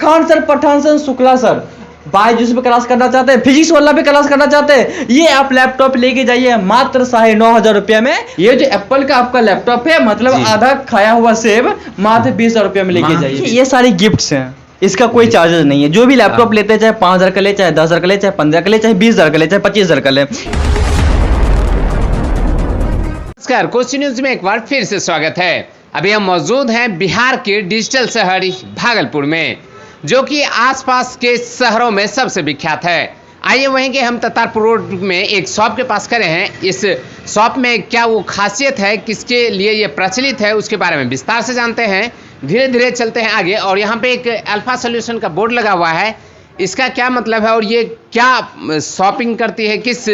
Khan sir, Pathan sir, Shukla sir, biology पे class करना चाहते हैं, फिजिक्स वाला पे क्लास करना चाहते हैं, ये आप लैपटॉप लेके जाइए मात्र 9,500 रुपया में। ये जो एप्पल का आपका लैपटॉप है, मतलब आधा खाया हुआ सेब मात्र 20,000 रुपया में लेके जाइए। ये सारी गिफ्ट्स हैं, इसका कोई चार्जेस नहीं है। जो भी लैपटॉप लेते हैं, चाहे 5,000 का ले, चाहे 10,000 का ले, चाहे 15 का ले, चाहे 20,000 का ले, चाहे 25,000 का ले। नमस्कार, कोसी न्यूज में एक बार फिर से स्वागत है। अभी हम मौजूद हैं बिहार के डिजिटल शहर भागलपुर में, जो कि आसपास के शहरों में सबसे विख्यात है। आइए वहीं के हम ततारपुर रोड में एक शॉप के पास खड़े हैं। इस शॉप में क्या वो खासियत है, किसके लिए ये प्रचलित है, उसके बारे में विस्तार से जानते हैं। धीरे धीरे चलते हैं आगे। और यहाँ पे एक अल्फा सोल्यूशन का बोर्ड लगा हुआ है, इसका क्या मतलब है और ये क्या शॉपिंग करती है, किस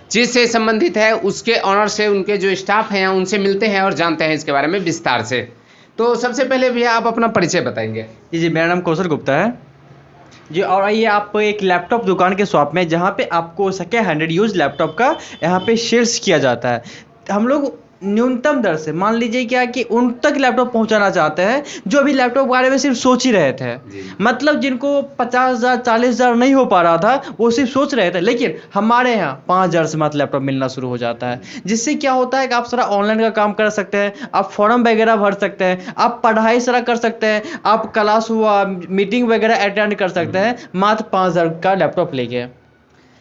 चीज़ से संबंधित है, उसके ऑनर से, उनके जो स्टाफ हैं उनसे मिलते हैं और जानते हैं इसके बारे में विस्तार से। तो सबसे पहले भैया आप अपना परिचय बताएंगे। जी, मेरा नाम कौशल गुप्ता है जी। और आइए आप एक लैपटॉप दुकान के शॉप में, जहाँ पे आपको सेकेंड हैंड यूज लैपटॉप का यहाँ पे शेयर्स किया जाता है। हम लोग न्यूनतम दर से, मान लीजिए क्या कि उन तक लैपटॉप पहुंचाना चाहते हैं जो अभी लैपटॉप के बारे में सिर्फ सोच ही रहे थे। मतलब जिनको 50,000 40,000 नहीं हो पा रहा था, वो सिर्फ सोच रहे थे, लेकिन हमारे यहाँ 5,000 से मात्र लैपटॉप मिलना शुरू हो जाता है। जिससे क्या होता है कि आप सारा ऑनलाइन का काम कर सकते हैं, आप फॉर्म वगैरह भर सकते हैं, आप पढ़ाई सारा कर सकते हैं, आप क्लास हुआ, मीटिंग वगैरह अटेंड कर सकते हैं मात्र 5,000 का लैपटॉप लेके।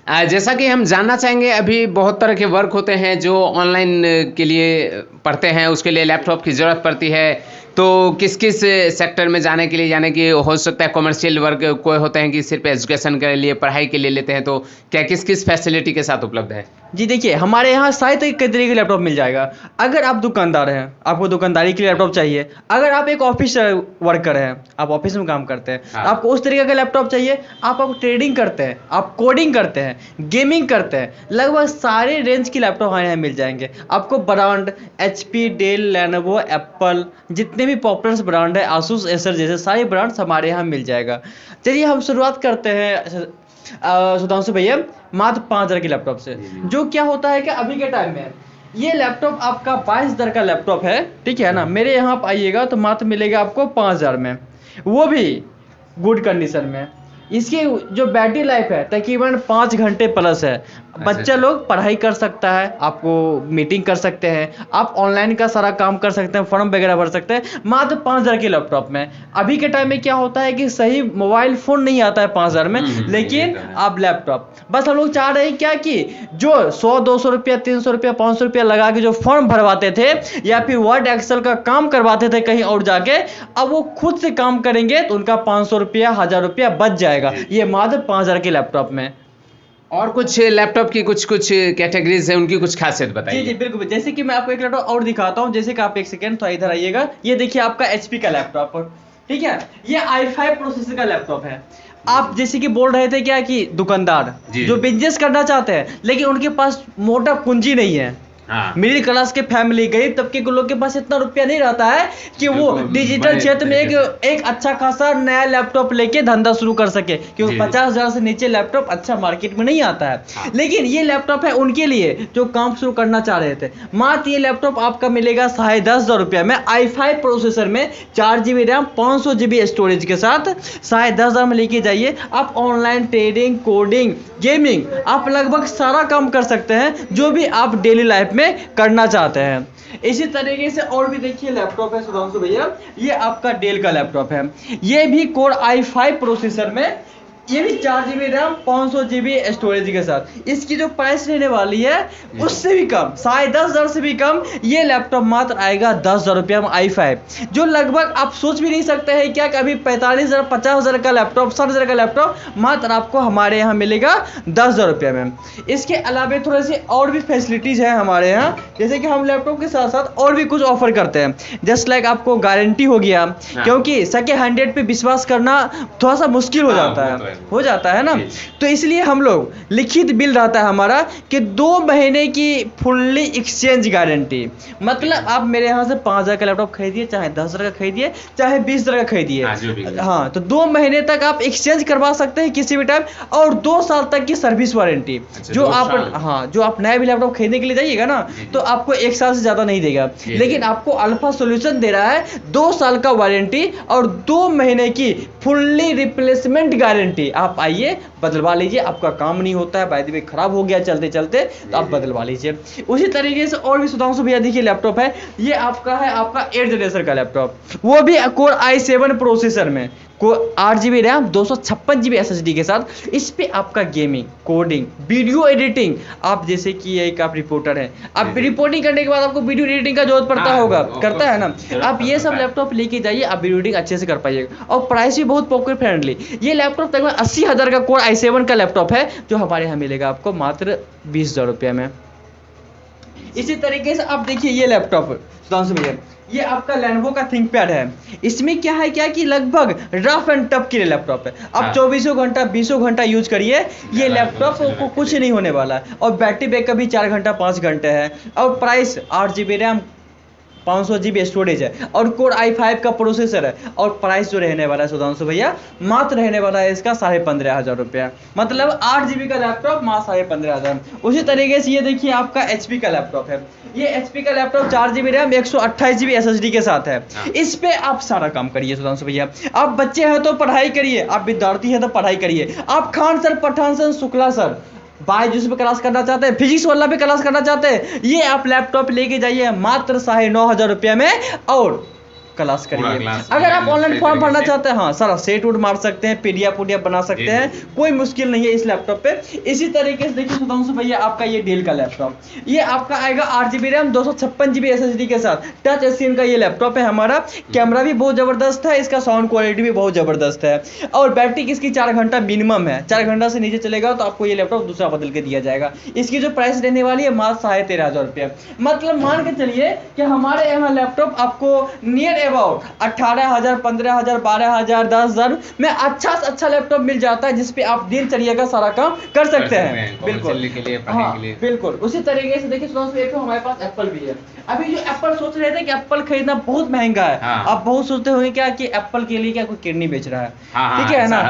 जैसा कि हम जानना चाहेंगे, अभी बहुत तरह के वर्क होते हैं जो ऑनलाइन के लिए पढ़ते हैं, उसके लिए लैपटॉप की ज़रूरत पड़ती है। तो किस किस सेक्टर में जाने के लिए, यानी कि हो सकता है कमर्शियल वर्क, कोई होते हैं कि सिर्फ एजुकेशन के लिए, पढ़ाई के लिए लेते हैं, तो क्या किस किस फैसिलिटी के साथ उपलब्ध है? जी देखिए, हमारे यहाँ सारे कई तरीके के लैपटॉप मिल जाएगा। अगर आप दुकानदार हैं, आपको दुकानदारी के लिए लैपटॉप चाहिए, अगर आप एक ऑफिस वर्कर हैं, आप ऑफिस में काम करते हैं, आपको उस तरीके का लैपटॉप चाहिए। आप ट्रेडिंग करते हैं, आप कोडिंग करते हैं, गेमिंग करते हैं, लगभग सारे रेंज की लैपटॉप हमारे यहाँ मिल जाएंगे। आपको brand HP, Dell, Lenovo, Apple, जितने भी पॉपुलर ब्रांड है, आसूस, एसर जैसे सारे ब्रांड्स हमारे यहाँ मिल जाएगा। चलिए हम शुरुआत करते हैं सुधांशु भैया मात्र 5,000 की लैपटॉप से। जो क्या होता है कि अभी के टाइम में ये लैपटॉप आपका 22,000 का लैपटॉप है, ठीक है ना। मेरे यहाँ आप आइएगा तो मात्र मिलेगा आपको 5,000 में, वो भी गुड कंडीशन में। इसकी जो बैटरी लाइफ है तकरीबन 5 घंटे प्लस है। बच्चा लोग पढ़ाई कर सकता है, आपको मीटिंग कर सकते हैं, आप ऑनलाइन का सारा काम कर सकते हैं, फॉर्म वगैरह भर सकते हैं मात्र 5,000 के लैपटॉप में। अभी के टाइम में क्या होता है कि सही मोबाइल फ़ोन नहीं आता है 5,000 में, लेकिन आप लैपटॉप, बस हम लोग चाह रहे हैं क्या कि जो 100-200 रुपया, 300 रुपया, 500 रुपया लगा के जो फॉर्म भरवाते थे या फिर वर्ड एक्सेल का काम करवाते थे कहीं और जाके, अब वो खुद से काम करेंगे तो उनका 500 रुपया, 1,000 रुपया बच जाएगा, ये मात्र 5,000 के लैपटॉप में। और कुछ लैपटॉप की कुछ कैटेगरीज है, उनकी कुछ खासियत बताइए। जी बिल्कुल। जैसे कि मैं आपको एक लैपटॉप और दिखाता हूँ। जैसे कि आप एक सेकेंड तो इधर आइएगा, ये देखिए आपका HP का लैपटॉप, ठीक है। ये i5 प्रोसेसर का लैपटॉप है। आप जैसे कि बोल रहे थे क्या कि दुकानदार जो बिजनेस करना चाहते हैं, लेकिन उनके पास मोटा पूंजी नहीं है, मिडिल क्लास के फैमिली, गरीब तबके के लोग के पास इतना रुपया नहीं रहता है कि वो डिजिटल क्षेत्र में एक अच्छा खासा नया लैपटॉप लेके धंधा शुरू कर सके, क्योंकि 50,000 से नीचे लैपटॉप अच्छा मार्केट में नहीं आता है। लेकिन ये लैपटॉप है उनके लिए जो काम शुरू करना चाह रहे थे। मात्र ये लैपटॉप आपका मिलेगा 10,500 रुपया में, i5 प्रोसेसर में, 4GB रैम, 500GB स्टोरेज के साथ 10,500 में लेके जाइए। आप ऑनलाइन ट्रेडिंग, कोडिंग, गेमिंग, आप लगभग सारा काम कर सकते हैं जो भी आप डेली लाइफ में करना चाहते हैं। इसी तरीके से और भी देखिए लैपटॉप है सुधांशु भैया, ये आपका डेल का लैपटॉप है। ये भी कोर i5 प्रोसेसर में, ये भी 4GB रैम, 500GB स्टोरेज के साथ। इसकी जो प्राइस रहने वाली है उससे भी कम, 10,500 से भी कम, ये लैपटॉप मात्र आएगा 10,000 रुपया में, i5, जो लगभग आप सोच भी नहीं सकते हैं क्या कि अभी 45,000 50,000 का लैपटॉप, 60,000 का लैपटॉप मात्र आपको हमारे यहाँ मिलेगा 10,000 रुपया में। इसके अलावा थोड़े से और भी फैसिलिटीज़ हैं हमारे यहाँ, जैसे कि हम लैपटॉप के साथ साथ और भी कुछ ऑफर करते हैं। जस्ट लाइक आपको गारंटी हो गया, क्योंकि सेकेंड हैंडेड पे विश्वास करना थोड़ा सा मुश्किल हो जाता है। हो जाता है ना। जी। तो इसलिए हम लोग लिखित बिल रहता है हमारा कि 2 महीने की फुल्ली एक्सचेंज गारंटी। मतलब आप मेरे यहाँ से 5,000 का लैपटॉप खरीदिए, चाहे 10,000 का खरीदिए, चाहे 20,000 का खरीदिए, हाँ, जो भी खरीदिए। हाँ, तो 2 महीने तक आप एक्सचेंज करवा सकते हैं किसी भी टाइम, और 2 साल तक की सर्विस वारंटी। अच्छा, जो 2 आप साल? हाँ, जो आप नया भी लैपटॉप खरीदने के लिए जाइएगा ना, जी, जी। तो आपको 1 साल से ज़्यादा नहीं देगा, जी, जी। लेकिन आपको अल्फा सॉल्यूशन दे रहा है 2 साल का वारंटी और 2 महीने की फुल्ली रिप्लेसमेंट गारंटी। आप आइए, बदलवा लीजिए, आपका काम नहीं होता है, बाय द वे खराब हो गया चलते चलते, तो आप बदलवा लीजिए। उसी तरीके से और भी सुधांशु भैया देखिए लैपटॉप है, ये आपका है आपका 8th जनरेशन का लैपटॉप, वो भी कोर i7 प्रोसेसर में, 8 GB रैम, 256 GB SSD के साथ। इस पे आपका गेमिंग, कोडिंग, वीडियो एडिटिंग, आप जैसे कि एक आप रिपोर्टर हैं, आप रिपोर्टिंग करने के बाद आपको वीडियो एडिटिंग का जरूरत पड़ता हाँ, होगा, of करता है ना, course, आप ये सब पड़ता है। लैपटॉप लेके जाइए, आप वीडियो एडिटिंग अच्छे से कर पाइएगा, और प्राइस भी बहुत पॉकेट फ्रेंडली। ये लैपटॉप तकरीबन 80,000 का कोर i7 का लैपटॉप है, जो हमारे यहाँ मिलेगा आपको मात्र 20,000 रुपये में। इसी तरीके से आप देखिए ये लैपटॉप सुधांशु भैया, ये आपका लेनोवो का थिंकपैड है। इसमें क्या है, क्या कि लगभग रफ एंड टफ के लिए लैपटॉप है। आप हाँ। 24 घंटा 20 घंटा यूज करिए, ये लैपटॉप को कुछ नहीं होने वाला है, और बैटरी बैकअप भी 4 घंटा 5 घंटे है, और price 8 GB RAM, 500 GB storage है, और कोर i5 का प्रोसेसर है, और प्राइस जो रहने वाला है सुधांशु भैया, मात्र रहने वाला है इसका 15,500 रुपया। मतलब 8 GB का लैपटॉप मात्र 15,500। उसी तरीके से ये देखिए आपका HP का लैपटॉप है, ये HP का laptop 4 GB RAM 128 GB SSD के साथ है। इस पे आप सारा काम करिए सुधांशु भैया। आप बच्चे हैं तो पढ़ाई करिए, आप विद्यार्थी हैं तो पढ़ाई करिए, आप Khan sir, Pathan sir, Shukla sir, biology पे क्लास करना चाहते हैं, फिजिक्स वाला पे क्लास करना चाहते हैं, ये आप लैपटॉप लेके जाइए मात्र 9,500 रुपये में, और क्लास करिए। अगर आप ऑनलाइन फॉर्म भरना चाहते हैं, हाँ सारा सेट उट मार सकते हैं, पीडीएफ बना सकते हैं, कोई मुश्किल नहीं है इस लैपटॉप पे। इसी तरीके से देखिए सुधांशु भैया, आपका ये डेल का लैपटॉप, ये आपका आएगा 8 GB रैम 256 GB SSD के साथ, टच स्क्रीन का ये लैपटॉप है हमारा। कैमरा भी बहुत जबरदस्त है, इसका साउंड क्वालिटी भी बहुत जबरदस्त है, और बैटरी इसकी 4 घंटा मिनिमम है, 4 घंटा से नीचे चलेगा तो आपको ये लैपटॉप दूसरा बदल के दिया जाएगा। इसकी जो प्राइस रहने वाली है मात्र 13,500 रुपये। मतलब मान के चलिए कि हमारे यहाँ लैपटॉप आपको नियर अबाउट 18,000, 15,000, 12,000, 10,000 में अच्छा से अच्छा लैपटॉप मिल जाता है, जिसपे आप दिनचर्या का सारा काम कर सकते हैं। बिल्कुल के लिए, हाँ, के लिए। बिल्कुल उसी तरीके से देखिए सुधांशु, एक हमारे पास एप्पल भी है। अभी जो एप्पल सोच रहे थे कि एप्पल खरीदना बहुत महंगा है, आप बहुत सोचते होंगे क्या कि एप्पल के लिए क्या कोई किडनी बेच रहा है, ठीक है ना,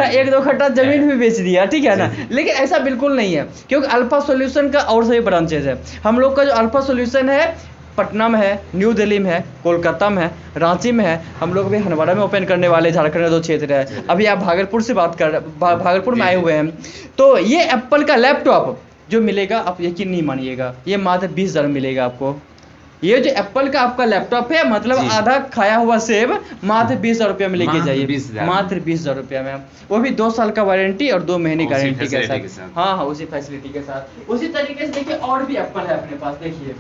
एक दो कट्ठा जमीन भी बेच दिया, ठीक है ना, लेकिन ऐसा बिल्कुल नहीं है, क्योंकि अल्फा सॉल्यूशन का और सभी ब्रांचेज है। हम लोग का जो अल्फा सॉल्यूशन है पटना में है, न्यू दिल्ली में है, कोलकाता में है, रांची में है, हम लोग भी हनवाड़ा में ओपन करने वाले, झारखंड में 2 क्षेत्र है। अभी आप भागलपुर से बात कर भागलपुर में आए हुए हैं। तो ये एप्पल का लैपटॉप जो मिलेगा, आप यकीन नहीं मानिएगा, ये मात्र 20,000 मिलेगा आपको। ये जो एप्पल का आपका लैपटॉप है, मतलब आधा खाया हुआ सेब मात्र 20,000 रुपये में लेके जाइए, मात्र 20,000 रुपये में, वो भी 2 साल का वारंटी और 2 महीने गारंटी के साथ। हाँ, उसी फैसिलिटी के साथ। उसी तरीके से देखिए और भी एप्पल है अपने पास। देखिए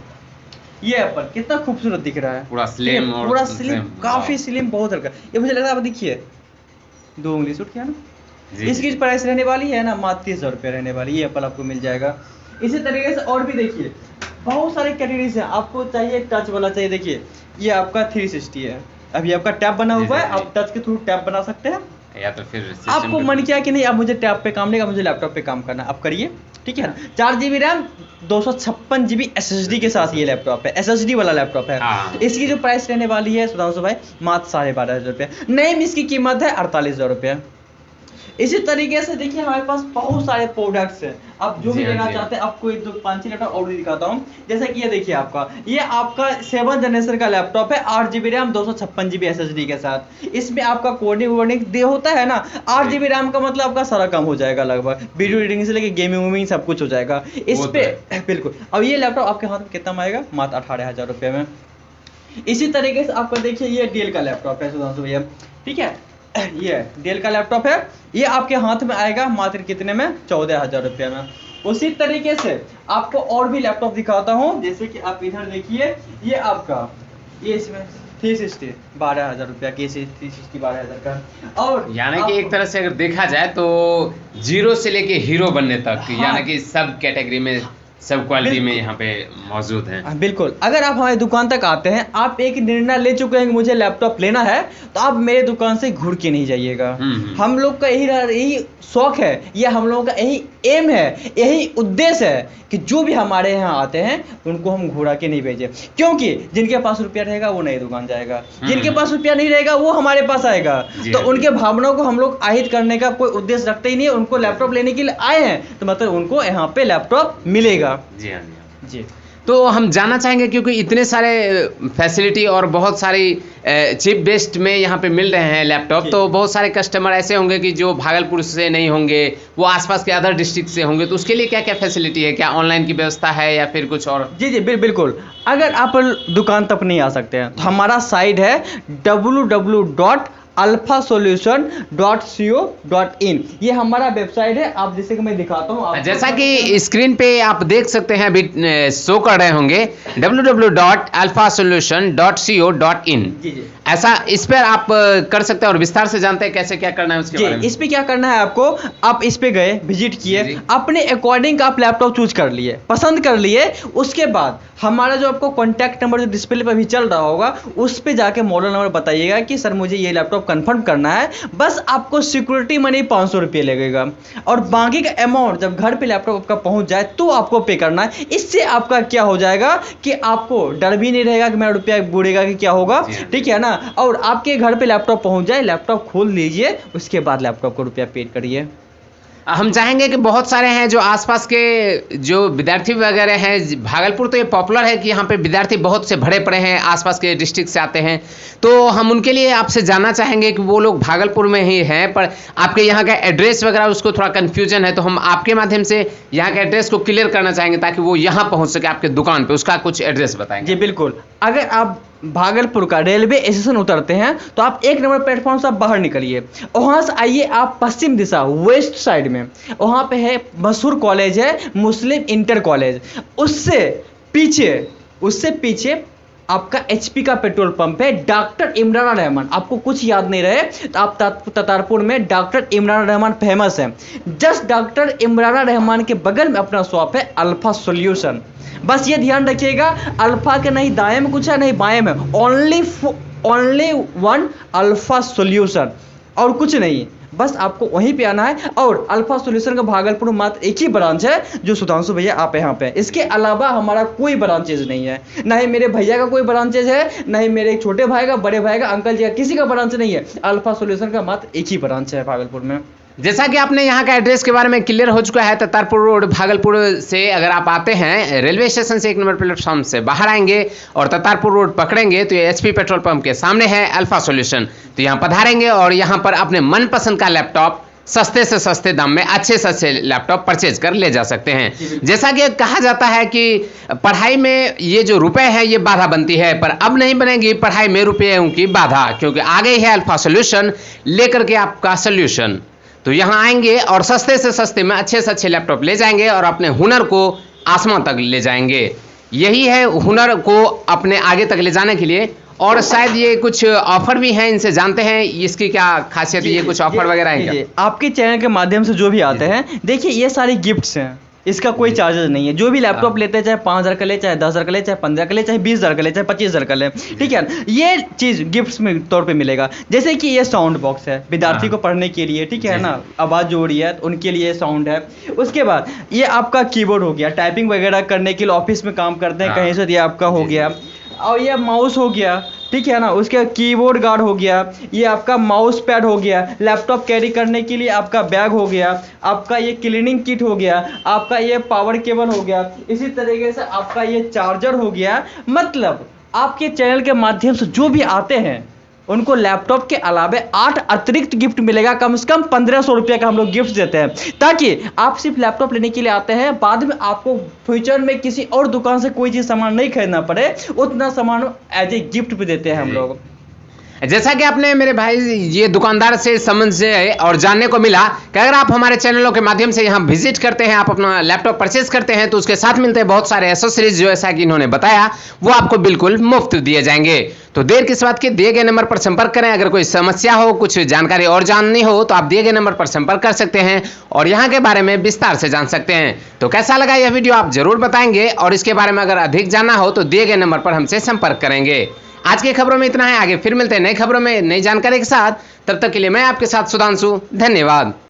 ये एप्पल कितना खूबसूरत दिख रहा है, पूरा स्लिम, पूरा स्लिम, काफी स्लिम, बहुत हल्का। ये मुझे लग रहा है, आप देखिए 2 उंगली सूट किया ना। इसकी प्राइस रहने वाली है ना मात्र 30,000 रुपये रहने वाली, ये एप्पल आपको मिल जाएगा। इसी तरीके से और भी देखिए बहुत सारे कैटेगरीज हैं, आपको चाहिए टच वाला चाहिए, देखिए ये आपका 360 है, अभी आपका टैब बना हुआ है, आप टच के थ्रू टैब बना सकते हैं, या तो फिर आपको मन किया कि नहीं अब मुझे टैब पे काम नहीं करना, मुझे लैपटॉप पे काम करना, आप करिए, ठीक है। 4 GB रैम 256 GB SSD के साथ ये लैपटॉप है, SSD वाला लैपटॉप है। इसकी जो प्राइस रहने वाली है सुधांशु भाई मात्र 12,500 रुपये, नई इसकी कीमत है 48,000 रुपये। इसी तरीके से देखिए हमारे पास बहुत सारे प्रोडक्ट्स हैं, आप जो भी लेना चाहते हैं, आपको 1 2 5 6 लैपटॉप और भी दिखाता हूँ। जैसे कि ये आपका 7th जनरेशन का लैपटॉप है, 8 GB रैम 256 GB SSD के साथ। इसमें आपका कोडिंग वोडिंग दे होता है ना, 8 GB रैम का मतलब आपका सारा काम हो जाएगा, लगभग वीडियो एडिटिंग से लेके गेमिंग वेमिंग सब कुछ हो जाएगा इस पे। बिल्कुल। अब ये लैपटॉप आपके हाथ में कितना में आएगा, मात्र 18,000 रुपये में। इसी तरीके से आपको देखिए ये डेल का लैपटॉप है सुधांशु भैया, ठीक है, ये डेल का लैपटॉप है, ये आपके हाथ में आएगा मात्र कितने में, 14,000 रुपये में। उसी तरीके से आपको और भी लैपटॉप दिखाता हूँ, जैसे कि आप इधर देखिए, ये आपका ये इसमें 360 12,000 रुपया की, 360 12,000 का। और यानी कि एक तरह से अगर देखा जाए तो जीरो से लेके हीरो बनने तक, यानी कि सब कैटेगरी में सब क्वालिटी में यहाँ पे मौजूद हैं। बिल्कुल, अगर आप हमारी दुकान तक आते हैं, आप एक निर्णय ले चुके हैं कि मुझे लैपटॉप लेना है, तो आप मेरे दुकान से घुर के नहीं जाइएगा। हम लोग का यही शौक है, या हम लोगों का यही एम है, यही उद्देश्य है कि जो भी हमारे यहाँ आते हैं उनको हम घुरा के नहीं भेजें। क्योंकि जिनके पास रुपया रहेगा वो नई दुकान जाएगा, जिनके पास रुपया नहीं रहेगा वो हमारे पास आएगा। तो उनके भावनाओं को हम लोग आहित करने का कोई उद्देश्य रखते ही नहीं है। उनको लैपटॉप लेने के लिए आए हैं तो मतलब उनको यहाँ पे लैपटॉप मिलेगा। जी हाँ जी। तो हम जानना चाहेंगे, क्योंकि इतने सारे फैसिलिटी और बहुत सारी चिप बेस्ड में यहाँ पे मिल रहे हैं लैपटॉप, तो बहुत सारे कस्टमर ऐसे होंगे कि जो भागलपुर से नहीं होंगे, वो आसपास के अदर डिस्ट्रिक्ट से होंगे, तो उसके लिए क्या क्या फैसिलिटी है? क्या ऑनलाइन की व्यवस्था है या फिर कुछ और? जी बिल्कुल। अगर आप दुकान तक नहीं आ सकते हैं तो हमारा साइट है www.alphasolution.co.in। ये हमारा वेबसाइट है। आप जैसे कि मैं दिखाता हूँ, जैसा कि स्क्रीन पे आप देख सकते हैं, अभी शो कर रहे होंगे www.alphasolution.co.in। ऐसा इस पर आप कर सकते हैं और विस्तार से जानते हैं कैसे क्या करना है उसके बारे में। इस पे क्या करना है आपको, आप इस पे गए, विजिट किए, अपने अकॉर्डिंग आप लैपटॉप चूज कर लिए, पसंद कर लिए। उसके बाद हमारा जो आपको कॉन्टैक्ट नंबर जो डिस्प्ले पे भी चल रहा होगा, उस पे जाके मॉडल नंबर बताइएगा कि सर मुझे ये लैपटॉप कंफर्म करना है। बस आपको सिक्योरिटी मनी 500 रुपये लगेगा, और बाकी का अमाउंट जब घर पे लैपटॉप आपका पहुंच जाए तो आपको पे करना है। इससे आपका क्या हो जाएगा कि आपको डर भी नहीं रहेगा कि मेरा रुपया बुड़ेगा कि क्या होगा, ठीक है ना। और आपके घर पे लैपटॉप पहुंच जाए, लैपटॉप खोल लीजिए, उसके बाद लैपटॉप को रुपया पेड करिए। हम चाहेंगे कि बहुत सारे हैं जो आसपास के जो विद्यार्थी वगैरह हैं, भागलपुर तो ये पॉपुलर है कि यहाँ पे विद्यार्थी बहुत से भरे पड़े हैं, आसपास के डिस्ट्रिक्ट से आते हैं, तो हम उनके लिए आपसे जानना चाहेंगे कि वो लोग भागलपुर में ही हैं पर आपके यहाँ का एड्रेस वगैरह उसको थोड़ा कन्फ्यूजन है, तो हम आपके माध्यम से यहाँ के एड्रेस को क्लियर करना चाहेंगे ताकि वो यहाँ पहुँच सके आपके दुकान पर। उसका कुछ एड्रेस बताएंगे? जी बिल्कुल। अगर आप भागलपुर का रेलवे स्टेशन उतरते हैं तो आप 1 नंबर प्लेटफॉर्म से आप बाहर निकलिए, वहां से आइए आप पश्चिम दिशा वेस्ट साइड में, वहां पे है मशहूर कॉलेज है मुस्लिम इंटर कॉलेज। उससे पीछे आपका HP का पेट्रोल पंप है, डॉक्टर इमरान रहमान। आपको कुछ याद नहीं रहे तो आप ततारपुर में डॉक्टर इमरान रहमान फेमस है, जस्ट डॉक्टर इमरान रहमान के बगल में अपना शॉप है अल्फा सॉल्यूशन। बस ये ध्यान रखिएगा, अल्फा के नहीं दाएं में कुछ है नहीं बाएं में, ओनली वन अल्फा सॉल्यूशन, और कुछ नहीं। बस आपको वहीं पे आना है। और अल्फा सॉल्यूशन का भागलपुर मात्र एक ही ब्रांच है जो सुधांशु भैया आप यहाँ पे, इसके अलावा हमारा कोई ब्रांचेज नहीं है। ना ही मेरे भैया का कोई ब्रांचेज है, ना ही मेरे छोटे भाई का, बड़े भाई का, अंकल जी का, किसी का ब्रांच नहीं है। अल्फा सॉल्यूशन का मात्र एक ही ब्रांच है भागलपुर में। जैसा कि आपने यहाँ का एड्रेस के बारे में क्लियर हो चुका है, ततारपुर रोड भागलपुर से अगर आप आते हैं, रेलवे स्टेशन से 1 नंबर प्लेटफॉर्म से बाहर आएंगे और ततारपुर रोड पकड़ेंगे तो ये HP पेट्रोल पंप के सामने है अल्फा सॉल्यूशन। तो यहाँ पधारेंगे और यहाँ पर अपने मनपसंद का लैपटॉप सस्ते से सस्ते दाम में अच्छे से अच्छे लैपटॉप परचेज कर ले जा सकते हैं। जैसा कि कहा जाता है कि पढ़ाई में ये जो रुपए है ये बाधा बनती है, पर अब नहीं बनेगी पढ़ाई में रुपयों की बाधा, क्योंकि आ गई है अल्फा सॉल्यूशन लेकर के आपका सॉल्यूशन। तो यहाँ आएंगे और सस्ते से सस्ते में अच्छे से अच्छे लैपटॉप ले जाएंगे और अपने हुनर को आसमान तक ले जाएंगे। यही है हुनर को अपने आगे तक ले जाने के लिए। और शायद ये कुछ ऑफर भी हैं, इनसे जानते हैं इसकी क्या खासियत है, ये कुछ ऑफर वगैरह है क्या? आपके चैनल के माध्यम से जो भी आते हैं, देखिए ये सारे गिफ्ट्स हैं, इसका कोई चार्जेस नहीं है। जो भी लैपटॉप लेते हैं, चाहे 5000 का ले, चाहे 10,000 का ले, चाहे 15 का ले, चाहे 20,000 का ले, चाहे 25,000 का ले, ठीक है, ये चीज़ गिफ्ट्स में तौर पे मिलेगा। जैसे कि ये साउंड बॉक्स है विद्यार्थी को पढ़ने के लिए, ठीक है ना, आवाज़ जो हो रही है तो उनके लिए साउंड है। उसके बाद ये आपका कीबोर्ड हो गया, टाइपिंग वगैरह करने के लिए, ऑफिस में काम करते हैं कहीं से, ये आपका हो गया। और ये माउस हो गया, ठीक है ना, उसके कीबोर्ड गार्ड हो गया, ये आपका माउस पैड हो गया, लैपटॉप कैरी करने के लिए आपका बैग हो गया, आपका ये क्लीनिंग किट हो गया, आपका ये पावर केबल हो गया, इसी तरीके से आपका ये चार्जर हो गया। मतलब आपके चैनल के माध्यम से जो भी आते हैं उनको लैपटॉप के अलावा 8 अतिरिक्त गिफ्ट मिलेगा। कम से कम 1500 रुपये का हम लोग गिफ्ट देते हैं, ताकि आप सिर्फ लैपटॉप लेने के लिए आते हैं, बाद में आपको फ्यूचर में किसी और दुकान से कोई चीज़ सामान नहीं खरीदना पड़े, उतना सामान एज ए गिफ्ट भी देते हैं हम लोग। जैसा कि आपने मेरे भाई ये दुकानदार से समझ से और जानने को मिला कि अगर आप हमारे चैनलों के माध्यम से यहाँ विजिट करते हैं, आप अपना लैपटॉप परचेज करते हैं, तो उसके साथ मिलते हैं बहुत सारे एसेसरीज, जो ऐसा कि इन्होंने बताया वो आपको बिल्कुल मुफ्त दिए जाएंगे। तो देर किस बात की, दिए गए नंबर पर संपर्क करें। अगर कोई समस्या हो, कुछ जानकारी और जाननी हो, तो आप दिए गए नंबर पर संपर्क कर सकते हैं और यहाँ के बारे में विस्तार से जान सकते हैं। तो कैसा लगा यह वीडियो आप जरूर बताएंगे, और इसके बारे में अगर अधिक जानना हो तो दिए गए नंबर पर हमसे संपर्क करेंगे। आज की खबरों में इतना है, आगे फिर मिलते हैं नई खबरों में नई जानकारी के साथ। तब तक के लिए मैं आपके साथ सुधांशु, धन्यवाद।